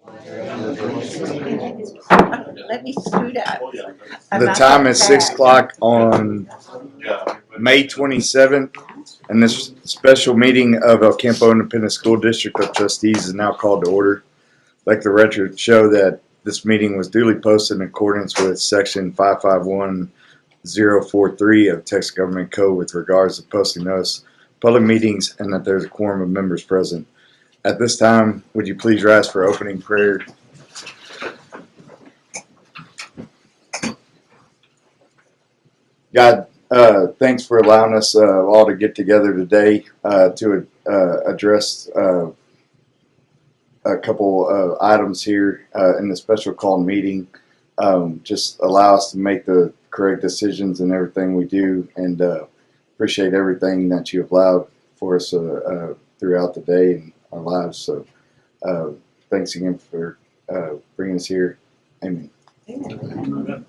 Let me scoot up. The time is 6 o'clock on May 27th, and this special meeting of El Campo Independent School District of Trustees is now called to order. Like the record show that this meeting was duly posted in accordance with Section 551043 of Texas Government Code with regards to posting notice public meetings and that there's a quorum of members present. At this time, would you please rise for opening prayer? God, thanks for allowing us all to get together today to address a couple of items here in the special call meeting. Just allow us to make the correct decisions in everything we do, and appreciate everything that you have allowed for us throughout the day and our lives. So thanks again for bringing us here. Amen. Amen.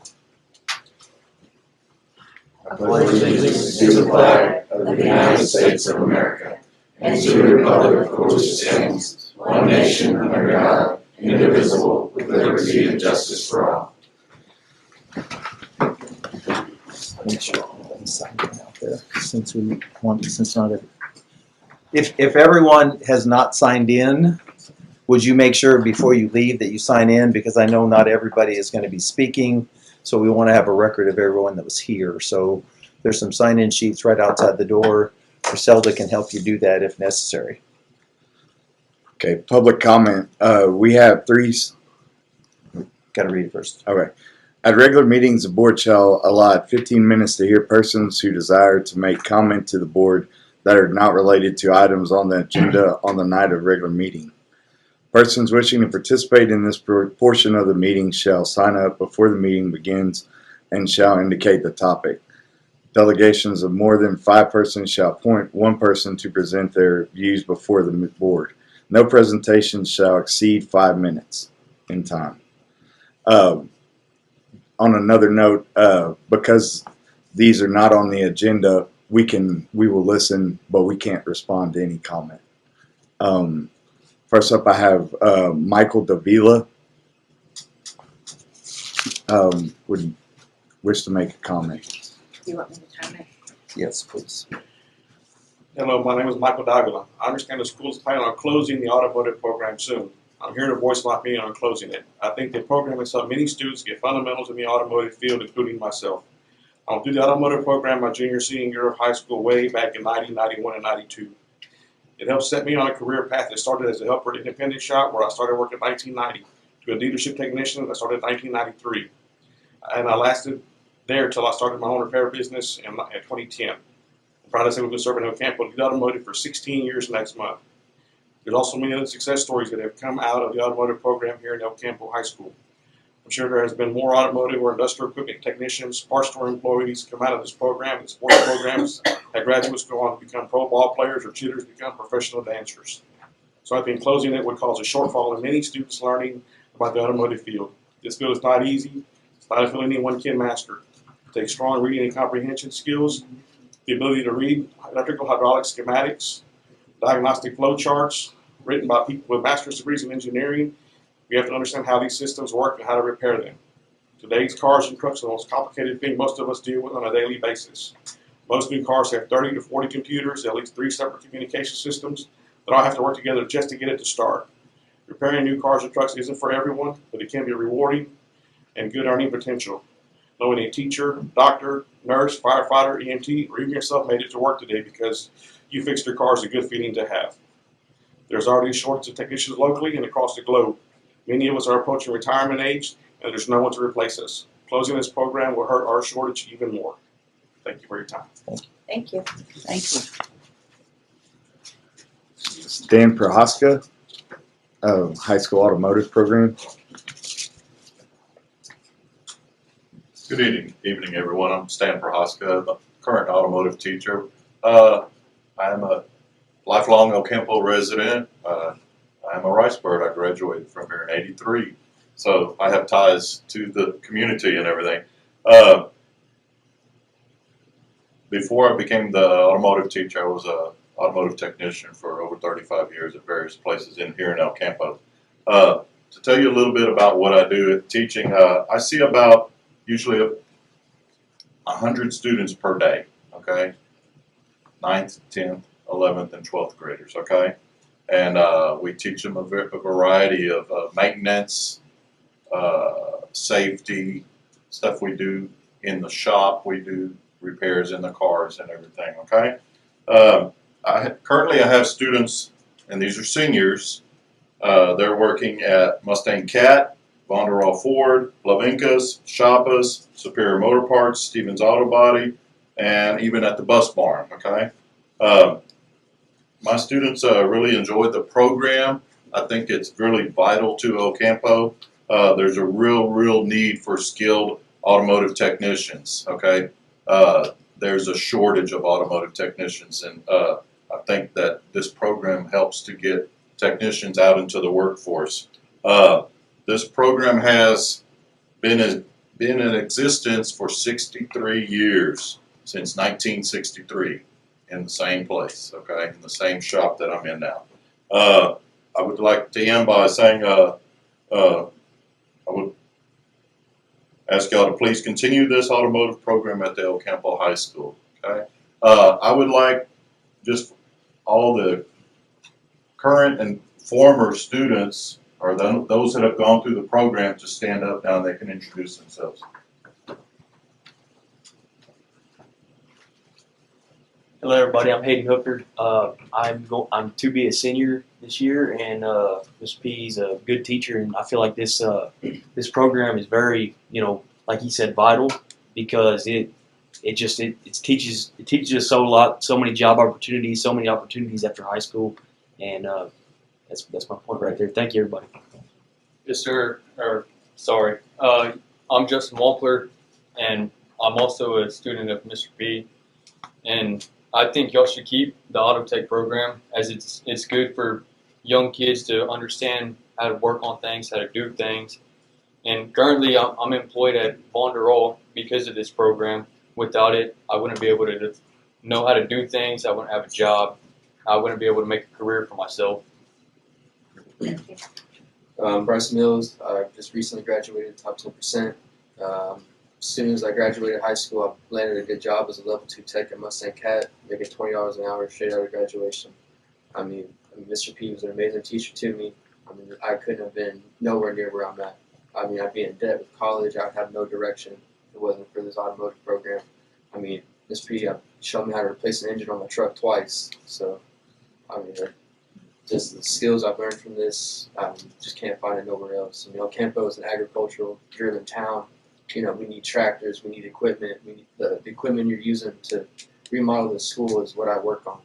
I pledge allegiance to the flag of the United States of America and to the republic for which it stands, one nation under God, indivisible, with liberty and justice for all. If everyone has not signed in, would you make sure before you leave that you sign in? Because I know not everybody is going to be speaking, so we want to have a record of everyone that was here. So there's some sign-in sheets right outside the door. Griselda can help you do that if necessary. Okay, public comment. We have three. Got to read it first. Okay. At regular meetings, the board shall allot 15 minutes to hear persons who desire to make comment to the board that are not related to items on the agenda on the night of regular meeting. Persons wishing to participate in this portion of the meeting shall sign up before the meeting begins and shall indicate the topic. Delegations of more than 5 persons shall appoint one person to present their views before the board. No presentation shall exceed 5 minutes in time. On another note, because these are not on the agenda, we will listen, but we can't respond to any comment. First up, I have Michael Davila. Would you wish to make a comment? Do you want me to comment? Yes, please. Hello, my name is Michael Davila. I understand the school is planning on closing the automotive program soon. I'm here to voice my opinion on closing it. I think the program has helped many students get fundamentals in the automotive field, including myself. I went through the automotive program my junior, senior year of high school way back in 1991 and 92. It helped set me on a career path that started as a helper at independent shop where I started working in 1990 to a dealership technician that started in 1993. And I lasted there till I started my own repair business in 2010. I'm proud to say we've been serving El Campo Automotive for 16 years next month. There's also many other success stories that have come out of the automotive program here in El Campo High School. I'm sure there has been more automotive or industrial equipment technicians, parts store employees come out of this program, and sports programs that graduates go on to become pro ball players or cheerleaders become professional dancers. So I think closing it would cause a shortfall in many students learning about the automotive field. This field is not easy. It's not a field anyone can master. It takes strong reading and comprehension skills, the ability to read electrical hydraulic schematics, diagnostic flow charts, written by people with master's degrees in engineering. We have to understand how these systems work and how to repair them. Today's cars and trucks are the most complicated thing most of us deal with on a daily basis. Most new cars have 30 to 40 computers, at least 3 separate communication systems that all have to work together just to get it to start. Repairing new cars and trucks isn't for everyone, but it can be rewarding and good earning potential. Knowing a teacher, doctor, nurse, firefighter, EMT, or even yourself made it to work today because you fixed your car is a good feeling to have. There's already a shortage of technicians locally and across the globe. Many of us are approaching retirement age, and there's no one to replace us. Closing this program will hurt our shortage even more. Thank you for your time. Thank you. Thank you. Dan Prohaska, High School Automotive Program. Good evening, everyone. I'm Stan Prohaska, the current automotive teacher. I am a lifelong El Campo resident. I'm a Rice Bird. I graduated from here in '83, so I have ties to the community and everything. Before I became the automotive teacher, I was a automotive technician for over 35 years at various places here in El Campo. to tell you a little bit about what I do at teaching, I see about usually 100 students per day, okay? 9th, 10th, 11th, and 12th graders, okay? And we teach them a variety of maintenance, safety, stuff we do in the shop. We do repairs in the cars and everything, okay? Currently I have students, and these are seniors, they're working at Mustang Cat, Vonderall Ford, Blavinkas, Shoppas, Superior Motor Parts, Stevens Auto Body, and even at the bus barn, okay? My students really enjoyed the program. I think it's really vital to Ocampo. There's a real need for skilled automotive technicians, okay? There's a shortage of automotive technicians, and I think that this program helps to get technicians out into the workforce. This program has been in existence for 63 years, since 1963, in the same place, okay, in the same shop that I'm in now. I would like to end by saying I would ask y'all to please continue this automotive program at the Ocampo High School, okay? I would like just all the current and former students, or those that have gone through the program, to stand up now and they can introduce themselves. Hello, everybody. I'm Hayden Hooker. I'm to be a senior this year, and Mr. P's a good teacher, and I feel like this program is very, like he said, vital, because it teaches us so many job opportunities, so many opportunities after high school, and that's my point right there. Thank you, everybody. Yes, sir. I'm Justin Walkler, and I'm also a student of Mr. P. And I think y'all should keep the Auto Tech program, as it's good for young kids to understand how to work on things, how to do things. And currently, I'm employed at Vonderall because of this program. Without it, I wouldn't be able to know how to do things. I wouldn't have a job. I wouldn't be able to make a career for myself. Bryce Mills, I just recently graduated top 10%. As soon as I graduated high school, I landed a good job as a level 2 tech at Mustang Cat, making $20 an hour straight out of graduation. I mean, Mr. P was an amazing teacher to me. I mean, I couldn't have been nowhere near where I'm at. I mean, I'd be in debt with college. I'd have no direction if it wasn't for this automotive program. I mean, Mr. P showed me how to replace an engine on my truck twice. So, I mean, just the skills I've learned from this, just can't find it nowhere else. I mean, Ocampo is an agricultural-driven town. We need tractors, we need equipment. We need the equipment you're using to remodel the school is what I work on.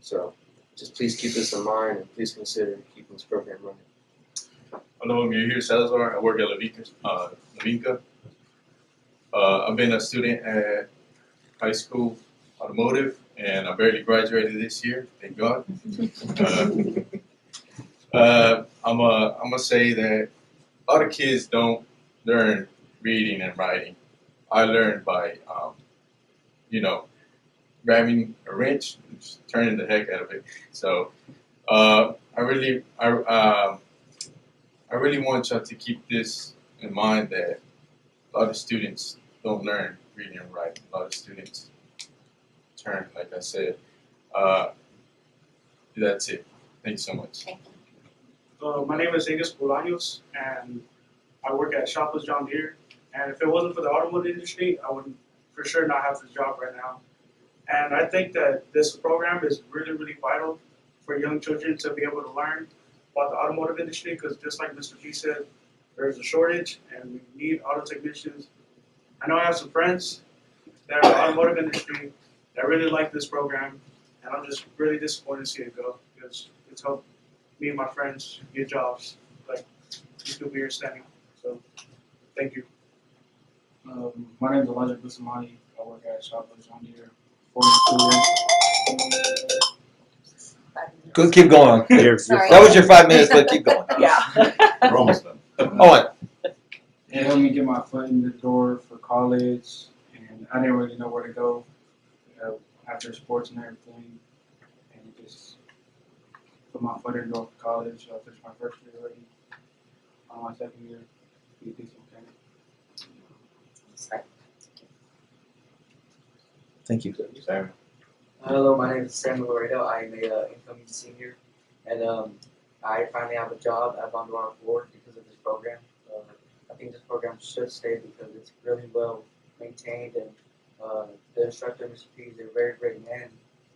So, just please keep this in mind, and please consider keeping this program running. Hello, I'm Yahir Salazar. I work at Lavinka. I've been a student at high school automotive, and I barely graduated this year, thank God. I'm gonna say that a lot of kids don't learn reading and writing. I learned by, grabbing a wrench and just turning the heck out of it. So I really want y'all to keep this in mind, that a lot of students don't learn reading and writing. A lot of students turn, like I said. That's it. Thank you so much. My name is Agus Bolaños, and I work at Shoppas John Deere. And if it wasn't for the automotive industry, I would for sure not have this job right now. And I think that this program is really vital for young children to be able to learn about the automotive industry, because just like Mr. G said, there's a shortage and we need auto technicians. I know I have some friends that are in the automotive industry that really like this program, and I'm just really disappointed to see it go, because it's helped me and my friends get jobs like these people here standing. So, thank you. My name is Elijah Busamani. I work at Shoppas John Deere. 40 students. Good, keep going. Sorry. That was your 5 minutes, but keep going. Yeah. We're almost done. Oh, It helped me get my foot in the door for college, and I didn't really know where to go after sports and everything. And it just put my foot in the door for college. I finished my first year already. on my second year. Be a decent mechanic. Thank you. Sam. Hello, my name is Samuel Laredo. I am a incoming senior, and I finally have a job at Bondurant Ford because of this program. I think this program should stay because it's really well maintained, and the instructor, Mr. P, is a very great man.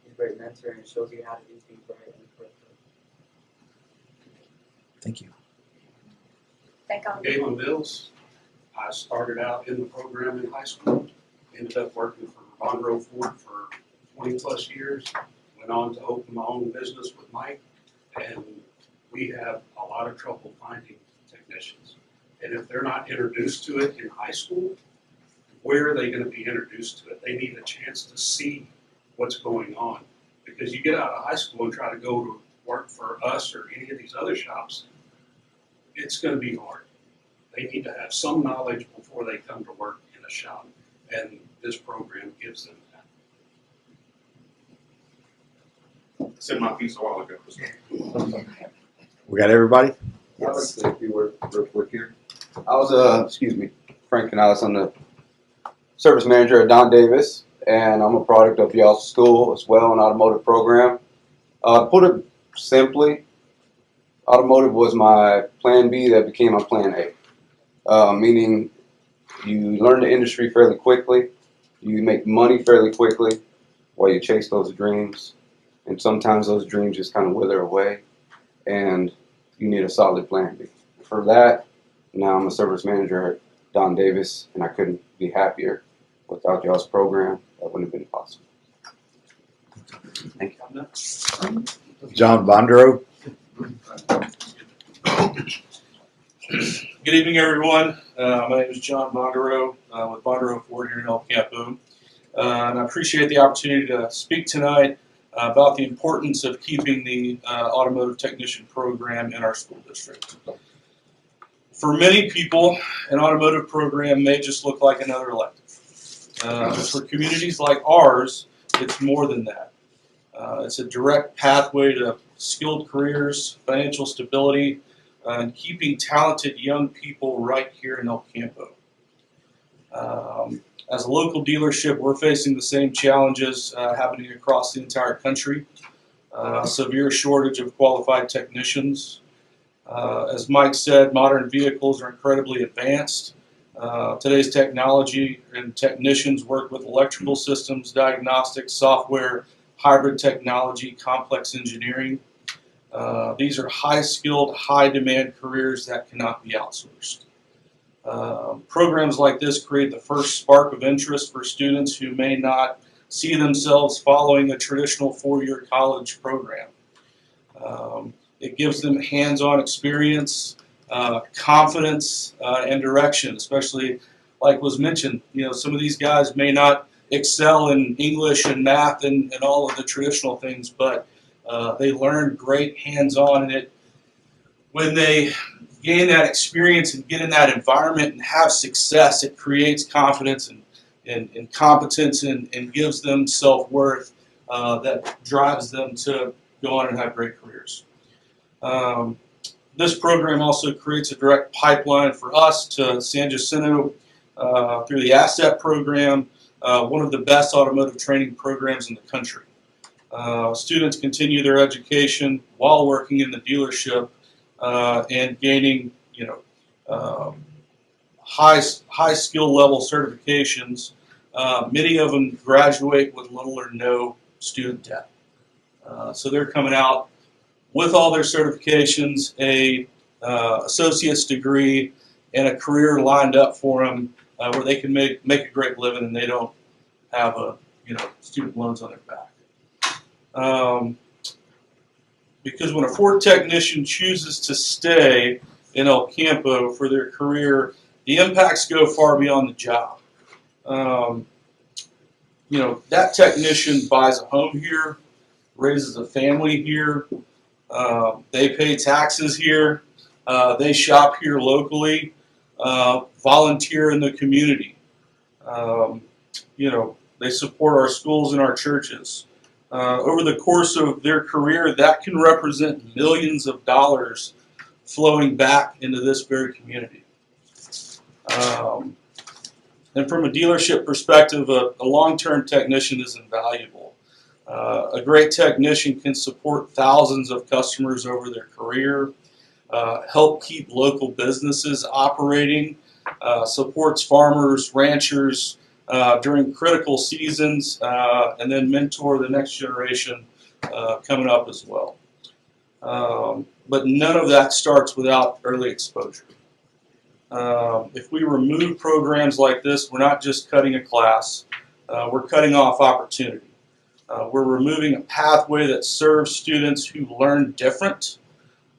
He's a great mentor, and shows you how to do things right and correctly. Thank you. Galen Mills. I started out in the program in high school, ended up working for Bondurant Ford for 20 plus years, went on to open my own business with Mike, and we have a lot of trouble finding technicians. And if they're not introduced to it in high school, where are they going to be introduced to it? They need a chance to see what's going on. Because you get out of high school and try to go to work for us or any of these other shops, it's going to be hard. They need to have some knowledge before they come to work in a shop, and this program gives them that. I said my piece a while ago. We got everybody? I'd like to say a few words real quick here. I was, Frank Canales. I'm the service manager at Don Davis, and I'm a product of y'all's school as well, an automotive program. Put it simply, automotive was my plan B that became my plan A. Meaning you learn the industry fairly quickly, you make money fairly quickly while you chase those dreams, and sometimes those dreams just kind of wither away, and you need a solid plan B. For that, now I'm a service manager at Don Davis, and I couldn't be happier. Without y'all's program, that wouldn't have been possible. Thank you. John Bondro. Good evening, everyone. My name is John Bondero with Bondero Ford here in El Campo. And I appreciate the opportunity to speak tonight about the importance of keeping the automotive technician program in our school district. For many people, an automotive program may just look like another elective. For communities like ours, it's more than that. It's a direct pathway to skilled careers, financial stability, and keeping talented young people right here in El Campo. As a local dealership, we're facing the same challenges happening across the entire country. Severe shortage of qualified technicians. As Mike said, modern vehicles are incredibly advanced. Today's technology and technicians work with electrical systems, diagnostics, software, hybrid technology, complex engineering. These are high-skilled, high-demand careers that cannot be outsourced. Programs like this create the first spark of interest for students who may not see themselves following a traditional four-year college program. It gives them hands-on experience, confidence, and direction, especially like was mentioned. You know, some of these guys may not excel in English and math and all of the traditional things, but they learn great hands-on in it. When they gain that experience and get in that environment and have success, it creates confidence and competence and gives them self-worth that drives them to go on and have great careers. This program also creates a direct pipeline for us to San Jacinto through the ASSET program, one of the best automotive training programs in the country. Students continue their education while working in the dealership and gaining, high skill level certifications. Many of them graduate with little or no student debt. So they're coming out with all their certifications, a associate's degree, and a career lined up for them where they can make a great living and they don't have student loans on their back. Because when a Ford technician chooses to stay in El Campo for their career, the impacts go far beyond the job. That technician buys a home here, raises a family here, they pay taxes here, they shop here locally, volunteer in the community. They support our schools and our churches. Over the course of their career, that can represent millions of dollars flowing back into this very community. And from a dealership perspective, a long-term technician is invaluable. A great technician can support thousands of customers over their career, help keep local businesses operating, supports farmers, ranchers during critical seasons, and then mentor the next generation coming up as well. But none of that starts without early exposure. If we remove programs like this, we're not just cutting a class, we're cutting off opportunity. We're removing a pathway that serves students who learn different,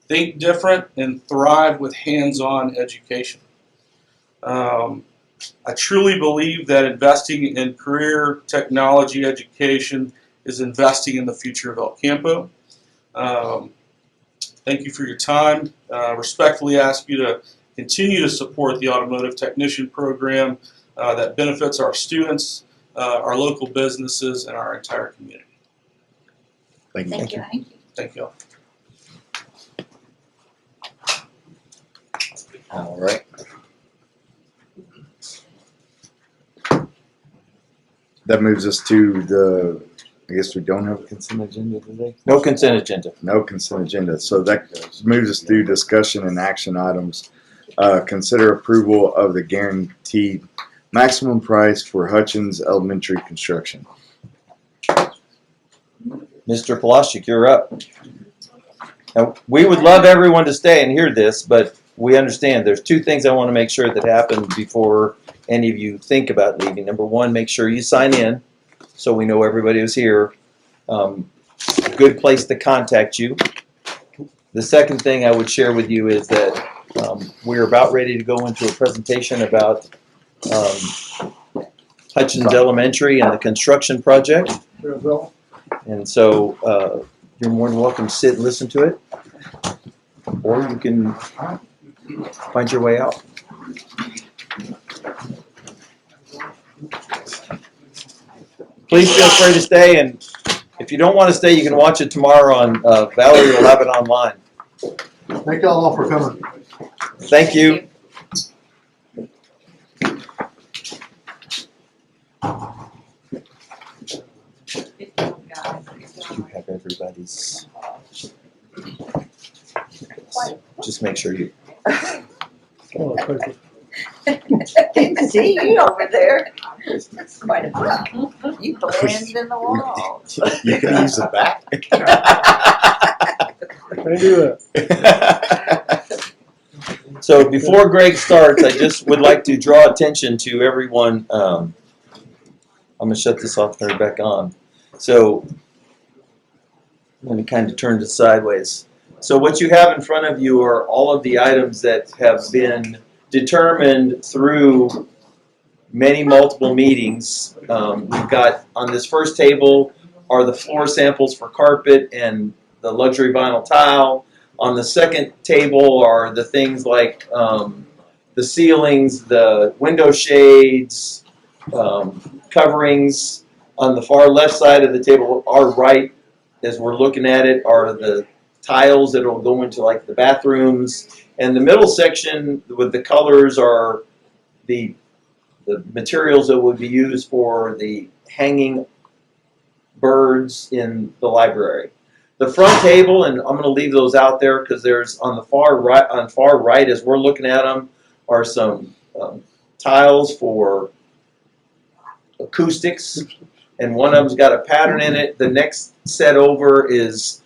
think different, and thrive with hands-on education. I truly believe that investing in career technology education is investing in the future of El Campo. Thank you for your time. Respectfully ask you to continue to support the automotive technician program that benefits our students, our local businesses, and our entire community. Thank you. Thank you. Thank you. Thank you all. All right. That moves us to the, I guess we don't have a consent agenda today? No consent agenda. No consent agenda. So that moves us through discussion and action items. Consider approval of the guaranteed maximum price for Hutchins Elementary construction. Mr. Palaschik, you're up. Now, we would love everyone to stay and hear this, but we understand there's two things I want to make sure that happen before any of you think about leaving. Number one, make sure you sign in so we know everybody was here. A good place to contact you. The second thing I would share with you is that we're about ready to go into a presentation about Hutchins Elementary and the construction project. And so you're more than welcome to sit and listen to it, or you can find your way out. Please feel free to stay, and if you don't want to stay, you can watch it tomorrow on Valerie will have it online. Thank y'all all for coming. Thank you. You have everybody's. Just make sure you. Didn't see you over there. That's quite a bit. You blend in the wall. You can use the back. I do it. So before Greg starts, I just would like to draw attention to everyone. I'm going to shut this off and turn it back on. So let me kind of turn this sideways. So what you have in front of you are all of the items that have been determined through many multiple meetings. We've got on this first table are the floor samples for carpet and the luxury vinyl tile. On the second table are the things like the ceilings, the window shades, coverings. On the far left side of the table, our right, as we're looking at it, are the tiles that will go into like the bathrooms. And the middle section with the colors are the materials that would be used for the hanging birds in the library. The front table, and I'm going to leave those out there because there's on the far right as we're looking at them are some tiles for acoustics, and one of them's got a pattern in it. The next set over is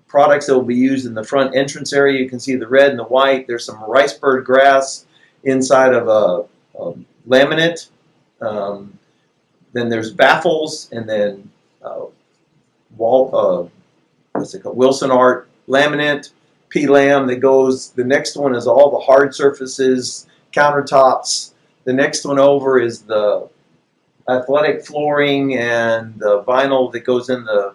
products that will be used in the front entrance area. You can see the red and the white. There's some ricebird grass inside of a laminate. Then there's baffles, and then what's it called? Wilson Art laminate, P-lam that goes. The next one is all the hard surfaces, countertops. The next one over is the athletic flooring and the vinyl that goes in the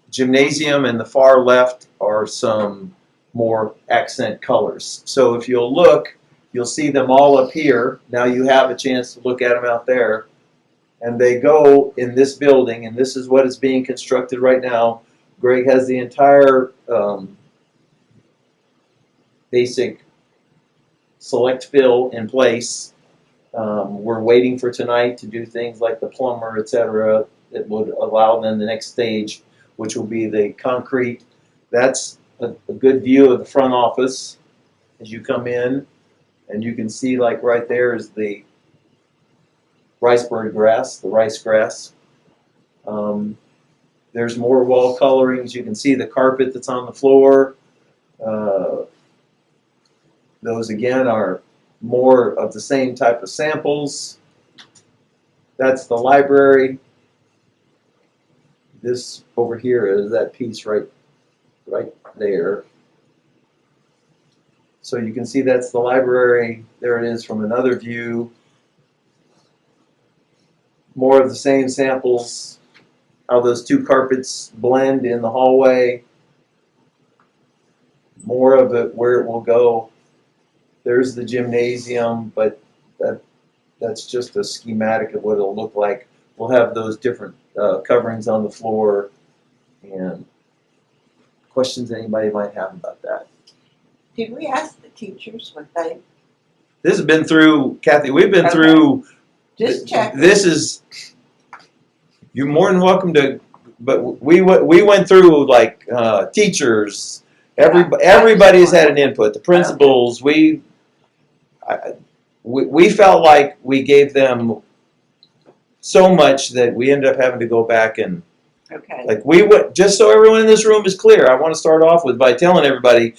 gymnasium. And the far left are some more accent colors. So if you'll look, you'll see them all up here. Now you have a chance to look at them out there. And they go in this building, and this is what is being constructed right now, Greg has the entire basic select fill in place. We're waiting for tonight to do things like the plumber, etc., that would allow then the next stage, which will be the concrete. That's a good view of the front office as you come in, and you can see like right there is the ricebird grass, the rice grass. There's more wall colorings. You can see the carpet that's on the floor. Those again are more of the same type of samples. That's the library. This over here is that piece right there. So you can see that's the library. There it is from another view. More of the same samples, how those two carpets blend in the hallway. More of it where it will go. There's the gymnasium, but that's just a schematic of what it'll look like. We'll have those different coverings on the floor. And questions anybody might have about that? Did we ask the teachers what they? This has been through, Kathy, we've been through. Just check. This is, you're more than welcome to, but we went through like teachers, everybody's had an input, the principals, we felt like we gave them so much that we ended up having to go back and, like just so everyone in this room is clear, I want to start off with by telling everybody,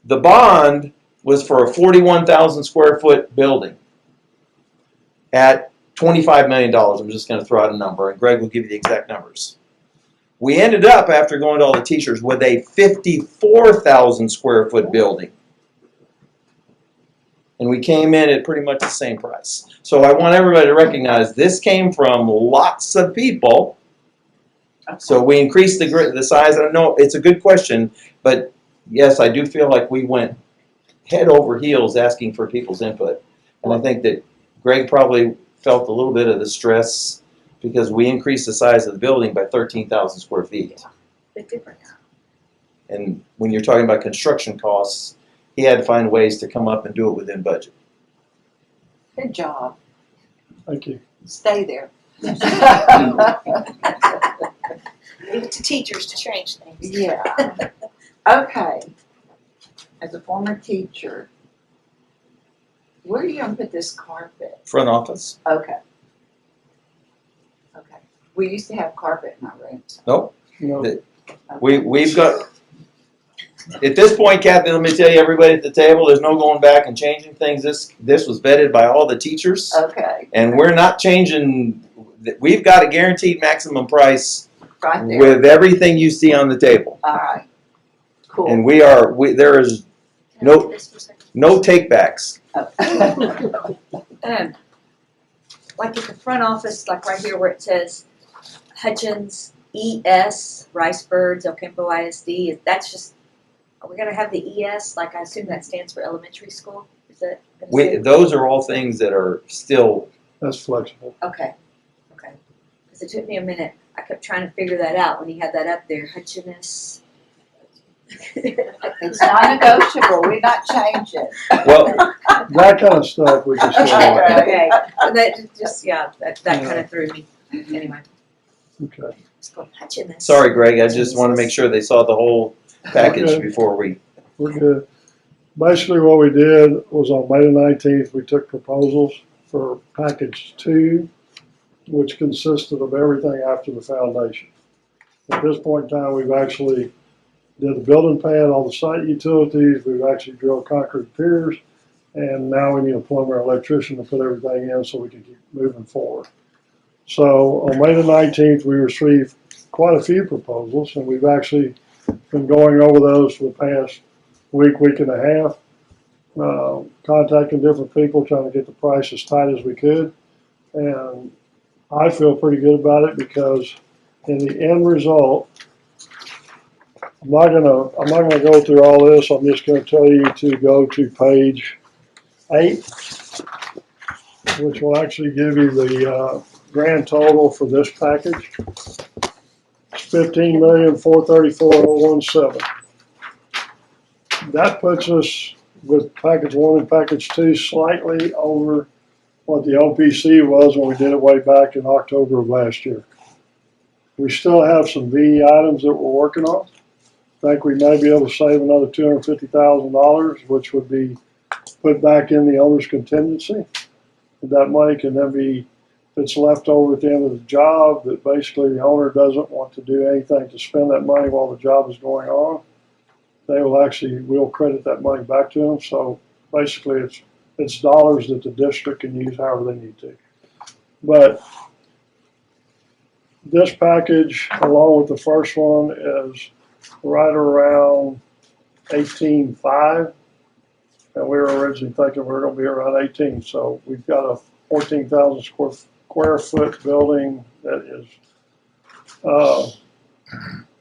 the bond was for a 41,000 square foot building at $25 million. I'm just going to throw out a number, and Greg will give you the exact numbers. We ended up, after going to all the teachers, with a 54,000 square foot building. And we came in at pretty much the same price. So I want everybody to recognize this came from lots of people. So we increased the size. I know it's a good question, but yes, I do feel like we went head over heels asking for people's input. And I think that Greg probably felt a little bit of the stress because we increased the size of the building by 13,000 square feet. Big difference. And when you're talking about construction costs, he had to find ways to come up and do it within budget. Good job. Thank you. Stay there. Leave it to teachers to change things. Yeah. Okay. As a former teacher, where are you gonna put this carpet? Front office. Okay. Okay. We used to have carpet in our rooms. Nope. No. We've got, at this point, Kathy, let me tell you, everybody at the table, there's no going back and changing things. This was vetted by all the teachers. Okay. And we're not changing, we've got a guaranteed maximum price Right there. with everything you see on the table. All right. Cool. And there is no takebacks. Like at the front office, like right here where it says Hutchins ES, Ricebirds, El Campo ISD, that's just, are we gonna have the ES? Like I assume that stands for elementary school? Is that? Those are all things that are still. That's flexible. Okay. Because it took me a minute. I kept trying to figure that out when he had that up there, Hutchins. It's non-negotiable. We're not changing. Well, that kind of stuff we just Okay. That just that kind of threw me. Anyway. Okay. It's called Hutchins. Sorry, Greg. I just want to make sure they saw the whole package before we. We're good. Basically, what we did was on May the 19th, we took proposals for package 2, which consisted of everything after the foundation. At this point in time, we've actually did the building pad, all the site utilities. We've actually drilled concrete piers, and now we need a plumber and electrician to put everything in so we can keep moving forward. So on May the 19th, we received quite a few proposals, and we've actually been going over those for the past week and a half, contacting different people, trying to get the price as tight as we could. And I feel pretty good about it because in the end result, I'm not gonna go through all this. I'm just gonna tell you to go to page 8, which will actually give you the grand total for this package. $15,434,017. That puts us with package 1 and package 2 slightly over what the OPC was when we did it way back in October of last year. We still have some VE items that we're working on. I think we may be able to save another $250,000, which would be put back in the owner's contingency. That money can then be, if it's left over at the end of the job, that basically the owner doesn't want to do anything to spend that money while the job is going on, we'll credit that money back to them. So basically it's dollars that the district can use however they need to. But this package, along with the first one, is right around 18.5, and we were originally thinking we were going to be around 18. So we've got a 14,000 square foot building that is,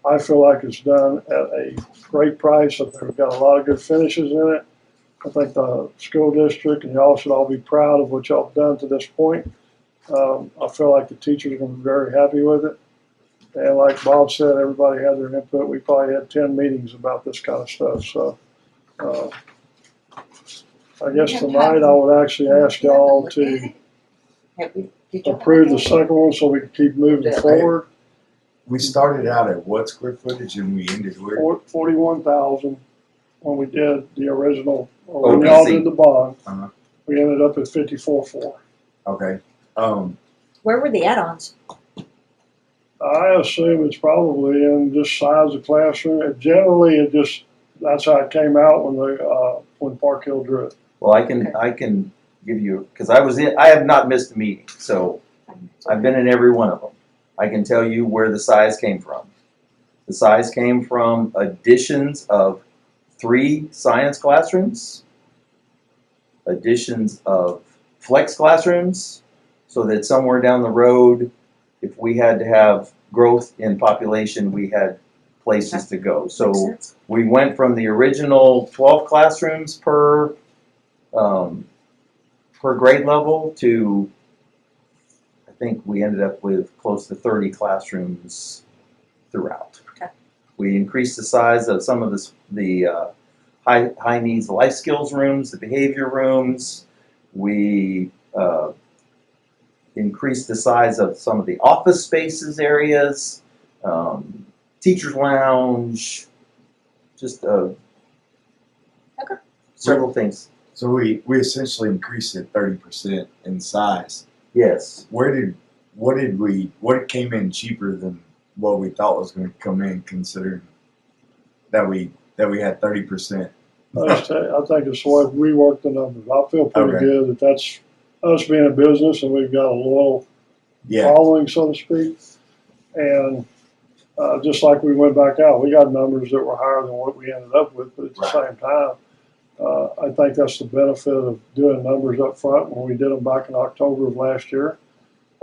I feel like it's done at a great price. I think we've got a lot of good finishes in it. I think the school district and y'all should all be proud of what y'all have done to this point. I feel like the teachers are going to be very happy with it. And like Bob said, everybody had their input. We probably had 10 meetings about this kind of stuff. So I guess tonight I would actually ask y'all to approve the second one so we can keep moving forward. We started out at what square footage and we ended where? 41,000 when we did the original, or when y'all did the bond. We ended up at 54.4. Okay. Where were the add-ons? I assume it's probably in just size of classroom. Generally, that's how it came out when Park Hill drew it. Well, I can give you, because I have not missed a meeting, so I've been in every one of them. I can tell you where the size came from. The size came from additions of 3 science classrooms, additions of flex classrooms, so that somewhere down the road, if we had to have growth in population, we had places to go. So we went from the original 12 classrooms per grade level to, I think we ended up with close to 30 classrooms throughout. Okay. We increased the size of some of the high needs life skills rooms, the behavior rooms. We increased the size of some of the office spaces areas, teacher's lounge, just several things. So we essentially increased it 30% in size. Yes. What came in cheaper than what we thought was going to come in, considering that we had 30%? I think it's the way we work the numbers. I feel pretty good that that's us being a business and we've got a loyal following, so to speak. And just like we went back out, we got numbers that were higher than what we ended up with, but at the same time, I think that's the benefit of doing numbers up front. When we did them back in October of last year,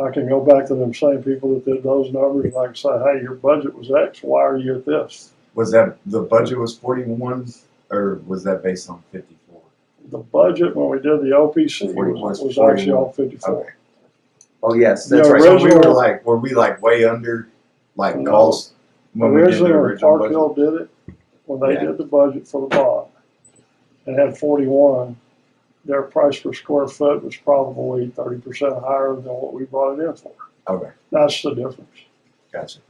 I can go back to them same people that did those numbers and I can say, hey, your budget was X, why are you at this? Was that, the budget was 41, or was that based on 54? The budget when we did the OPC was actually on 54. Okay. Oh yes, that's right. So were we way under cost when we did the original Park Hill did it, when they did the budget for the bond and had 41, their price per square foot was probably 30% higher than what we brought it in for. Okay. That's the difference. Gotcha.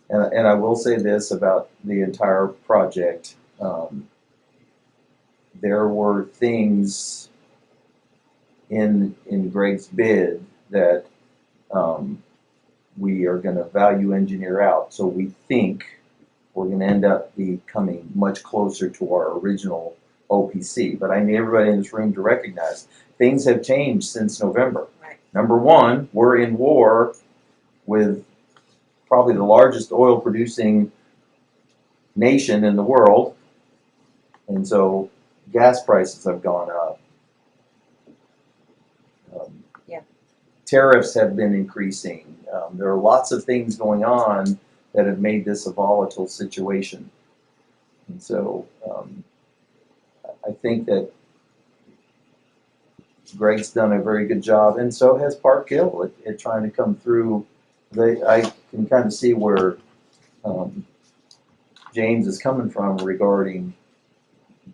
And I will say this about the entire project. There were things in Greg's bid that we are going to value engineer out. So we think we're going to end up becoming much closer to our original OPC. But I need everybody in this room to recognize things have changed since November. Right. Number one, we're in war with probably the largest oil producing nation in the world. And so gas prices have gone up. Tariffs have been increasing. There are lots of things going on that have made this a volatile situation. And so I think that Greg's done a very good job, and so has Park Hill at trying to come through. I can kind of see where James is coming from regarding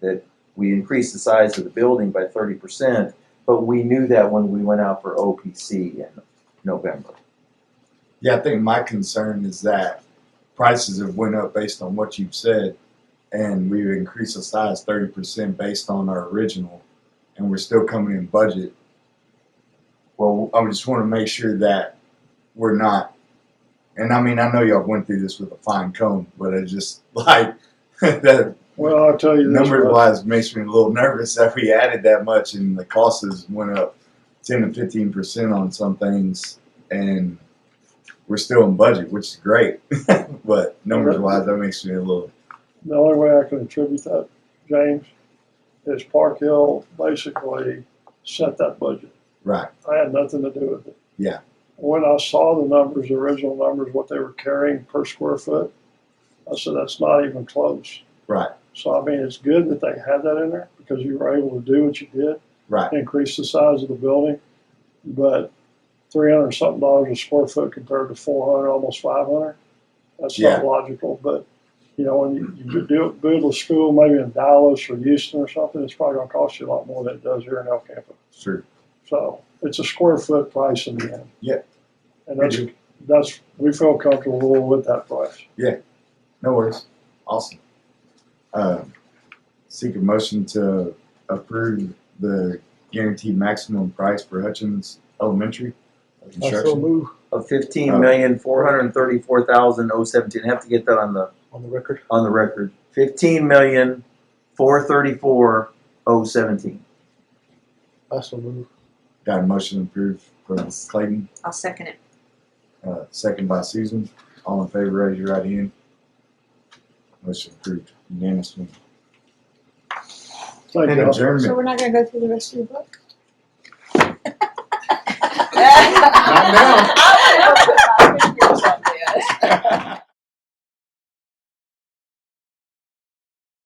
that we increased the size of the building by 30%, but we knew that when we went out for OPC in November. Yeah, I think my concern is that prices have went up based on what you've said, and we've increased the size 30% based on our original, and we're still coming in budget. Well, I just want to make sure that we're not, and I mean, I know y'all went through this with a fine comb, but it's just like that. Well, I'll tell you this, Numbers Russ. wise, makes me a little nervous that we added that much and the costs went up 10 to 15% on some things, and we're still in budget, which is great. But numbers wise, that makes me a little. The only way I can attribute that, James, is Park Hill basically set that budget. Right. I had nothing to do with it. Yeah. When I saw the numbers, the original numbers, what they were carrying per square foot, I said, that's not even close. Right. So, I mean, it's good that they had that in there because you were able to do what you did. Right. Increase the size of the building. But $300 something a square foot compared to 400, almost 500, that's Yeah. not logical. But, you know, when you build a school maybe in Dallas or Houston or something, it's probably going to cost you a lot more than it does here in El Campo. Sure. So it's a square foot price in the end. Yeah. And that's we feel comfortable with that price. Yeah. No worries. Awesome. Seek a motion to approve the guaranteed maximum price for Hutchins Elementary construction. move Of $15,434,017. I have to get that on the record. on the record. $15,434,017. Also move. Got a motion approved from Clayton, I'll second it. second by Susan. All in favor, raise your right hand. Motion approved unanimously. Thank And you. adjournment. So we're not gonna go through the rest of your book? Not now.